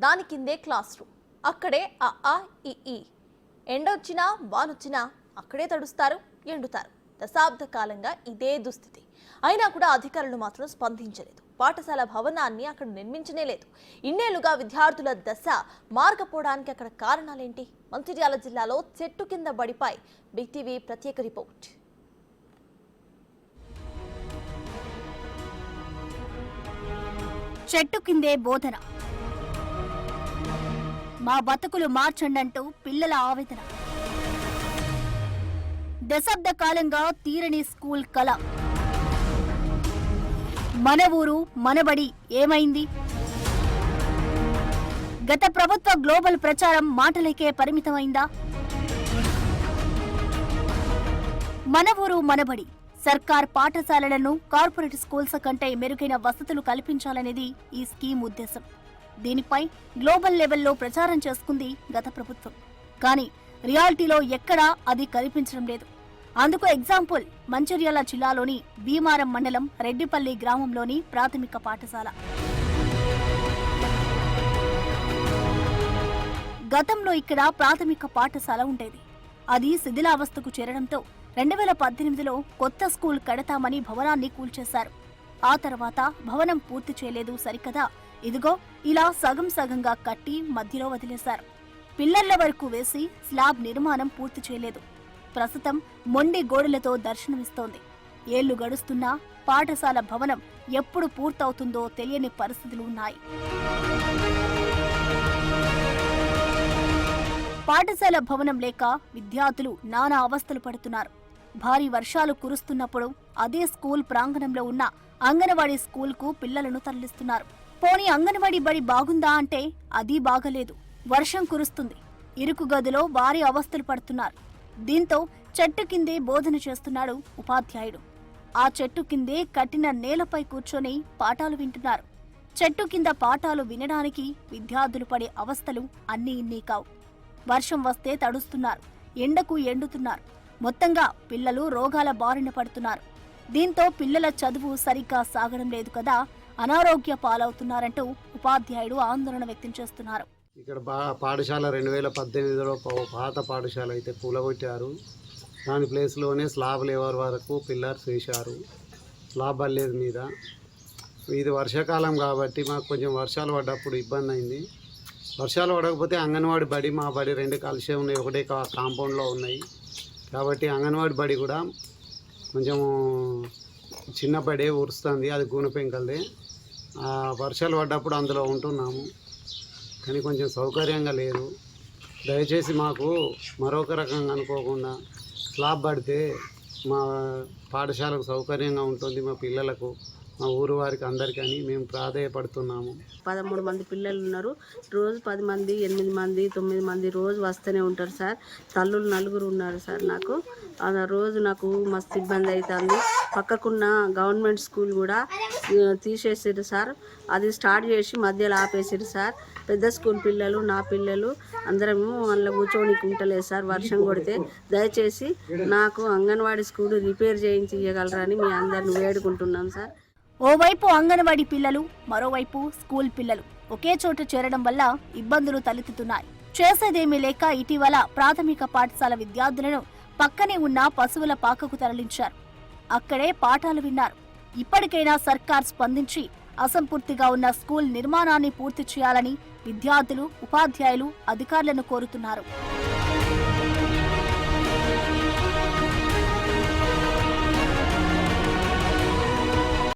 దాని కిందే class room, అక్కడే ఆ ఈ ఎండొచ్చినా వానొచ్చినా అక్కడే తడుస్తారు, ఎండుతారు. దశాబ్ద కాలంగా ఇదే దుస్థితి. అయినా కూడా అధికారులు మాత్రం స్పందించలేదు. పాఠశాల భవనాన్ని అక్కడ నిర్మించనే లేదు. ఇన్నేళ్లుగా విద్యార్థుల దశ మార్గపోవడానికి అక్కడ కారణాలేంటి? మంచిర్యాల జిల్లాలో చెట్టు కింద బడిపై బిటీవీ ప్రత్యేక రిపోర్ట్. చెట్టు కిందే బోధన, మా బతుకులు మార్చండంటూ పిల్లల ఆవేదన. దశాబ్ద కాలంగా తీరని స్కూల్ కళ. మన ఊరు మనబడి ఏమైంది? గత ప్రభుత్వ గ్లోబల్ ప్రచారం మాటలకే పరిమితమైందా? మన ఊరు మనబడి సర్కార్ పాఠశాలలను కార్పొరేట్ స్కూల్స్ కంటే మెరుగైన వసతులు కల్పించాలనేది ఈ స్కీమ్ ఉద్దేశం. దీనిపై గ్లోబల్ లెవెల్లో ప్రచారం చేసుకుంది గత ప్రభుత్వం. కానీ రియాలిటీలో ఎక్కడా అది కనిపించడం లేదు. అందుకు ఎగ్జాంపుల్ మంచిర్యాల జిల్లాలోని భీమారం మండలం రెడ్డిపల్లి గ్రామంలోని ప్రాథమిక పాఠశాల. గతంలో ఇక్కడ ప్రాథమిక పాఠశాల ఉండేది. అది శిథిలావస్థకు చేరడంతో 2018లో కొత్త స్కూల్ కడతామని భవనాన్ని కూల్చేశారు. ఆ తర్వాత భవనం పూర్తి చేయలేదు సరికదా, ఇదిగో ఇలా సగం సగంగా కట్టి మధ్యలో వదిలేశారు. పిల్లర్ల వరకు వేసి స్లాబ్ నిర్మాణం పూర్తి చేయలేదు. ప్రస్తుతం మొండి గోడలతో దర్శనమిస్తోంది. ఏళ్లు గడుస్తున్నా పాఠశాల భవనం ఎప్పుడు పూర్తవుతుందో తెలియని పరిస్థితులు ఉన్నాయి. పాఠశాల భవనం లేక విద్యార్థులు నానా అవస్థలు పడుతున్నారు. భారీ వర్షాలు కురుస్తున్నప్పుడు అదే స్కూల్ ప్రాంగణంలో ఉన్న అంగన్వాడీ స్కూల్కు పిల్లలను తరలిస్తున్నారు. పోనీ అంగన్వాడీ బడి బాగుందా అంటే అది బాగలేదు. వర్షం కురుస్తుంది. ఇరుకు గదిలో భారీ అవస్థలు పడుతున్నారు. దీంతో చెట్టు కిందే బోధన చేస్తున్నాడు ఉపాధ్యాయుడు. ఆ చెట్టు కిందే కట్టిన నేలపై కూర్చొని పాఠాలు వింటున్నారు. చెట్టు కింద పాఠాలు వినడానికి విద్యార్థులు పడే అవస్థలు అన్నీ ఇన్నీ కావు. వర్షం వస్తే తడుస్తున్నారు, ఎండకు ఎండుతున్నారు. మొత్తంగా పిల్లలు రోగాల బారిన పడుతున్నారు. దీంతో పిల్లల చదువు సరిగ్గా సాగడం లేదు కదా, అనారోగ్య పాలవుతున్నారంటూ ఉపాధ్యాయుడు ఆందోళన వ్యక్తం చేస్తున్నారు. ఇక్కడ పాఠశాల 2018లో పాత పాఠశాల అయితే కూలగొట్టారు. దాని ప్లేస్లోనే స్లాబ్ లేవర్ వరకు పిల్లర్స్ వేశారు. స్లాబ్ బల్లేదు మీద. ఇది వర్షాకాలం కాబట్టి మాకు కొంచెం వర్షాలు పడ్డప్పుడు ఇబ్బంది అయింది. వర్షాలు పడకపోతే అంగన్వాడీ బడి మా బడి రెండు కలిసే ఉన్నాయి, ఒకటే కాంపౌండ్లో ఉన్నాయి. కాబట్టి అంగన్వాడీ బడి కూడా కొంచెం చిన్న బడే ఉరుస్తుంది, అది గూనె పెంకలదే. వర్షాలు పడ్డప్పుడు అందులో ఉంటున్నాము, కానీ కొంచెం సౌకర్యంగా లేదు. దయచేసి మాకు మరొక రకంగా అనుకోకుండా స్లాబ్ పడితే మా పాఠశాలకు సౌకర్యంగా ఉంటుంది, మా పిల్లలకు, మా ఊరు వారికి అందరికీ మేము ప్రాధేయపడుతున్నాము. 13 మంది పిల్లలు ఉన్నారు. రోజు 10 మంది, 8 మంది, 9 మంది రోజు వస్తూనే ఉంటారు సార్. తల్లులు 4 ఉన్నారు సార్. నాకు రోజు నాకు మస్తు ఇబ్బంది అవుతుంది. పక్కకున్న గవర్నమెంట్ స్కూల్ కూడా తీసేసారు సార్. అది స్టార్ట్ చేసి మధ్యలో ఆపేసారు సార్. పెద్ద స్కూల్ పిల్లలు, నా పిల్లలు అందరము అందులో కూర్చోనికి ఉంటలేదు సార్. వర్షం కొడితే దయచేసి నాకు అంగన్వాడీ స్కూల్ రిపేర్ చేయించి ఇవ్వగలరని మీ అందరిని వేడుకుంటున్నాం సార్. ఓవైపు అంగన్వాడీ పిల్లలు, మరోవైపు స్కూల్ పిల్లలు ఒకే చోట చేరడం వల్ల ఇబ్బందులు తలెత్తుతున్నాయి. చేసేదేమీ లేక ఇటీవల ప్రాథమిక పాఠశాల విద్యార్థులను పక్కనే ఉన్న పశువుల పాకకు తరలించారు. అక్కడే పాఠాలు విన్నారు. ఇప్పటికైనా సర్కార్ స్పందించి అసంపూర్తిగా ఉన్న స్కూల్ నిర్మాణాన్ని పూర్తి చేయాలని విద్యార్థులు, ఉపాధ్యాయులు అధికారులను కోరుతున్నారు.